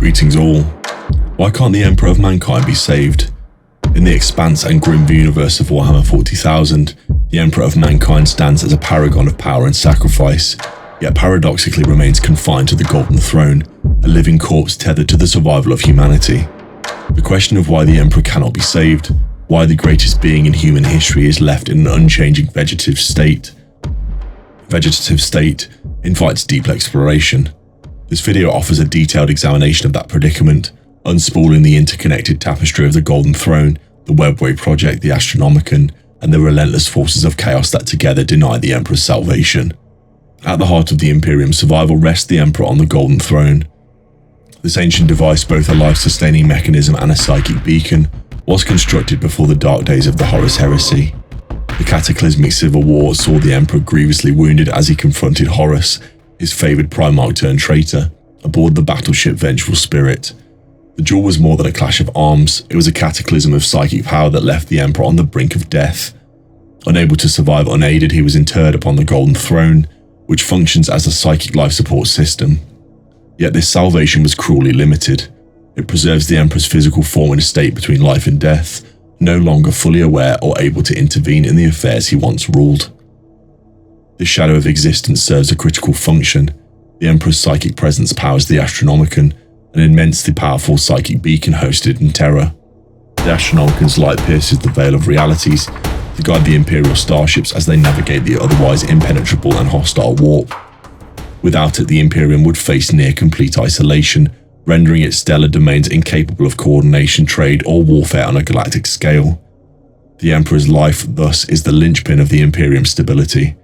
Greetings all. Why can't the Emperor of Mankind be saved? In the expanse and grim universe of Warhammer 40,000, the Emperor of Mankind stands as a paragon of power and sacrifice, yet paradoxically remains confined to the Golden Throne, a living corpse tethered to the survival of humanity. The question of why the Emperor cannot be saved, why the greatest being in human history is left in an unchanging vegetative state, invites deep exploration. This video offers a detailed examination of that predicament, unspooling the interconnected tapestry of the Golden Throne, the Webway project, the Astronomican, and the relentless forces of chaos that together deny the Emperor's salvation. At the heart of the Imperium survival rests the Emperor on the Golden Throne. This ancient device, both a life-sustaining mechanism and a psychic beacon, was constructed before the dark days of the Horus Heresy. The cataclysmic civil war saw the Emperor grievously wounded as he confronted Horus, his favoured Primarch turned traitor, aboard the battleship Vengeful Spirit. The duel was more than a clash of arms, it was a cataclysm of psychic power that left the Emperor on the brink of death. Unable to survive unaided, he was interred upon the Golden Throne, which functions as a psychic life support system. Yet this salvation was cruelly limited. It preserves the Emperor's physical form in a state between life and death, no longer fully aware or able to intervene in the affairs he once ruled. This shadow of existence serves a critical function. The Emperor's psychic presence powers the Astronomican, an immensely powerful psychic beacon hosted in Terra. The Astronomican's light pierces the veil of realities to guide the Imperial starships as they navigate the otherwise impenetrable and hostile warp. Without it, the Imperium would face near-complete isolation, rendering its stellar domains incapable of coordination, trade, or warfare on a galactic scale. The Emperor's life, thus, is the linchpin of the Imperium's stability,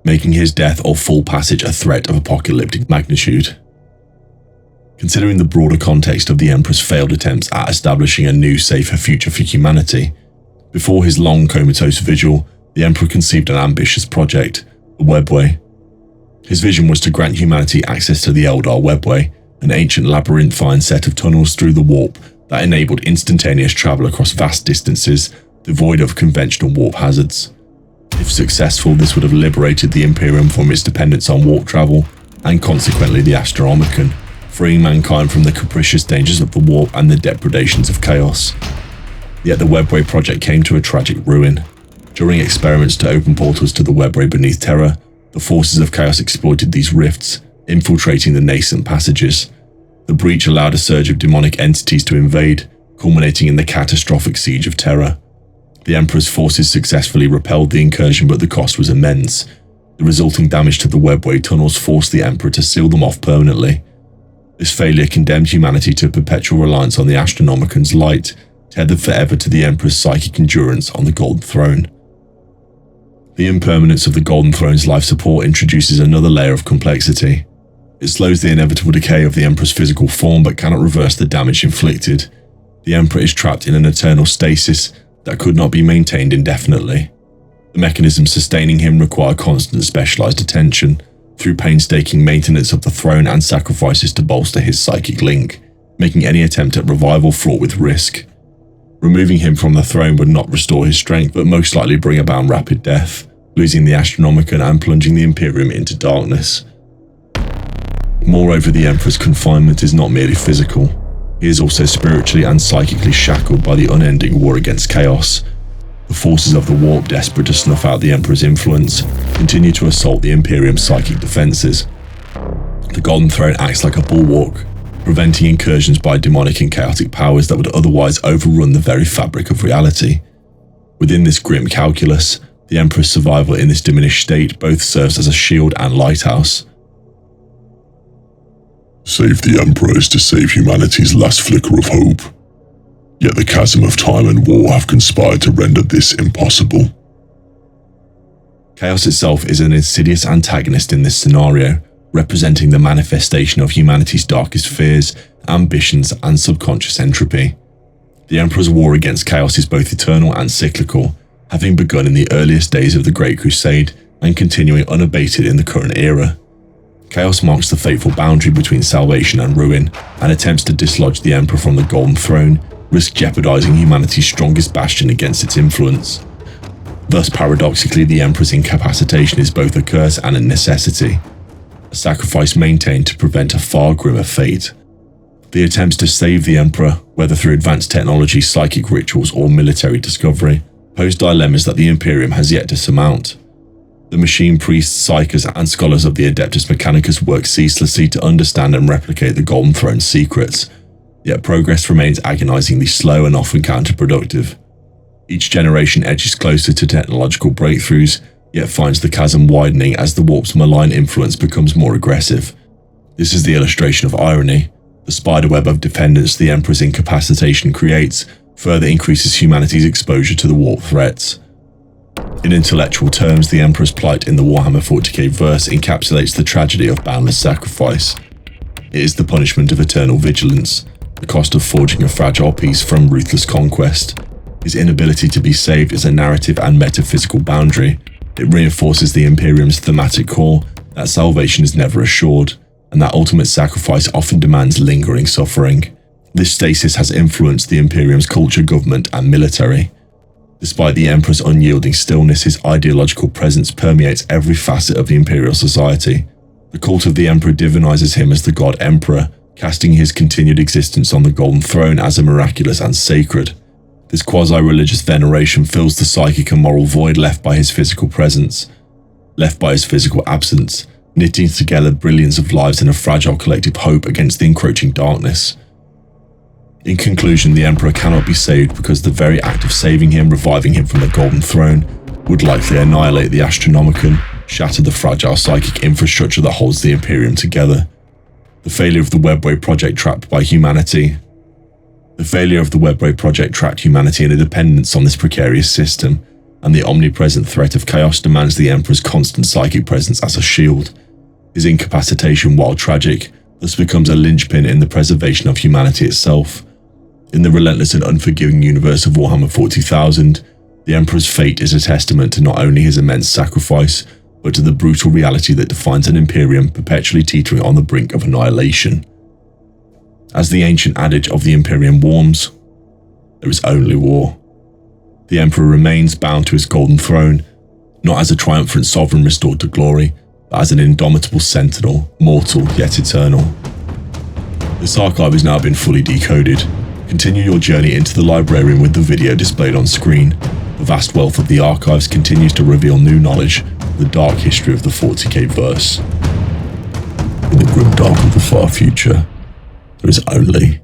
making his death or full passage a threat of apocalyptic magnitude. Considering the broader context of the Emperor's failed attempts at establishing a new, safer future for humanity, before his long comatose vigil, the Emperor conceived an ambitious project, the Webway. His vision was to grant humanity access to the Eldar Webway, an ancient labyrinthine set of tunnels through the warp that enabled instantaneous travel across vast distances, devoid of conventional warp hazards. If successful, this would have liberated the Imperium from its dependence on warp travel, and consequently the Astronomican, freeing mankind from the capricious dangers of the warp and the depredations of chaos. Yet the Webway project came to a tragic ruin. During experiments to open portals to the Webway beneath Terra, the forces of chaos exploited these rifts, infiltrating the nascent passages. The breach allowed a surge of demonic entities to invade, culminating in the catastrophic siege of Terra. The Emperor's forces successfully repelled the incursion, but the cost was immense. The resulting damage to the Webway tunnels forced the Emperor to seal them off permanently. This failure condemned humanity to perpetual reliance on the Astronomican's light, tethered forever to the Emperor's psychic endurance on the Golden Throne. The impermanence of the Golden Throne's life support introduces another layer of complexity. It slows the inevitable decay of the Emperor's physical form but cannot reverse the damage inflicted. The Emperor is trapped in an eternal stasis that could not be maintained indefinitely. The mechanisms sustaining him require constant specialized attention, through painstaking maintenance of the throne and sacrifices to bolster his psychic link, making any attempt at revival fraught with risk. Removing him from the throne would not restore his strength, but most likely bring about rapid death, losing the Astronomican and plunging the Imperium into darkness. Moreover, the Emperor's confinement is not merely physical. He is also spiritually and psychically shackled by the unending war against chaos. The forces of the warp, desperate to snuff out the Emperor's influence, continue to assault the Imperium's psychic defenses. The Golden Throne acts like a bulwark, preventing incursions by demonic and chaotic powers that would otherwise overrun the very fabric of reality. Within this grim calculus, the Emperor's survival in this diminished state both serves as a shield and lighthouse. Save the Emperor is to save humanity's last flicker of hope. Yet the chasm of time and war have conspired to render this impossible. Chaos itself is an insidious antagonist in this scenario, representing the manifestation of humanity's darkest fears, ambitions, and subconscious entropy. The Emperor's war against chaos is both eternal and cyclical, having begun in the earliest days of the Great Crusade and continuing unabated in the current era. Chaos marks the fateful boundary between salvation and ruin, and attempts to dislodge the Emperor from the Golden Throne risk jeopardizing humanity's strongest bastion against its influence. Thus, paradoxically, the Emperor's incapacitation is both a curse and a necessity, a sacrifice maintained to prevent a far grimmer fate. The attempts to save the Emperor, whether through advanced technology, psychic rituals, or military discovery, pose dilemmas that the Imperium has yet to surmount. The machine priests, psychers, and scholars of the Adeptus Mechanicus work ceaselessly to understand and replicate the Golden Throne's secrets, yet progress remains agonizingly slow and often counterproductive. Each generation edges closer to technological breakthroughs, yet finds the chasm widening as the warp's malign influence becomes more aggressive. This is the illustration of irony. The spiderweb of dependence the Emperor's incapacitation creates further increases humanity's exposure to the warp threats. In intellectual terms, the Emperor's plight in the Warhammer 40K verse encapsulates the tragedy of boundless sacrifice. It is the punishment of eternal vigilance, the cost of forging a fragile peace from ruthless conquest. His inability to be saved is a narrative and metaphysical boundary. It reinforces the Imperium's thematic core that salvation is never assured, and that ultimate sacrifice often demands lingering suffering. This stasis has influenced the Imperium's culture, government, and military. Despite the Emperor's unyielding stillness, his ideological presence permeates every facet of the Imperial society. The cult of the Emperor divinizes him as the God Emperor, casting his continued existence on the Golden Throne as a miraculous and sacred. This quasi-religious veneration fills the psychic and moral void left by his physical presence, left by his physical absence, knitting together billions of lives in a fragile collective hope against the encroaching darkness. In conclusion, the Emperor cannot be saved because the very act of saving him, reviving him from the Golden Throne, would likely annihilate the Astronomican, shatter the fragile psychic infrastructure that holds the Imperium together. The failure of the Webway project trapped humanity in a dependence on this precarious system, and the omnipresent threat of chaos demands the Emperor's constant psychic presence as a shield. His incapacitation, while tragic, thus becomes a linchpin in the preservation of humanity itself. In the relentless and unforgiving universe of Warhammer 40,000, the Emperor's fate is a testament to not only his immense sacrifice, but to the brutal reality that defines an Imperium perpetually teetering on the brink of annihilation. As the ancient adage of the Imperium warns, there is only war. The Emperor remains bound to his Golden Throne, not as a triumphant sovereign restored to glory, but as an indomitable sentinel, mortal yet eternal. This archive has now been fully decoded. Continue your journey into the librarian with the video displayed on screen. The vast wealth of the archives continues to reveal new knowledge of the dark history of the 40K verse. In the grim dark of the far future, there is only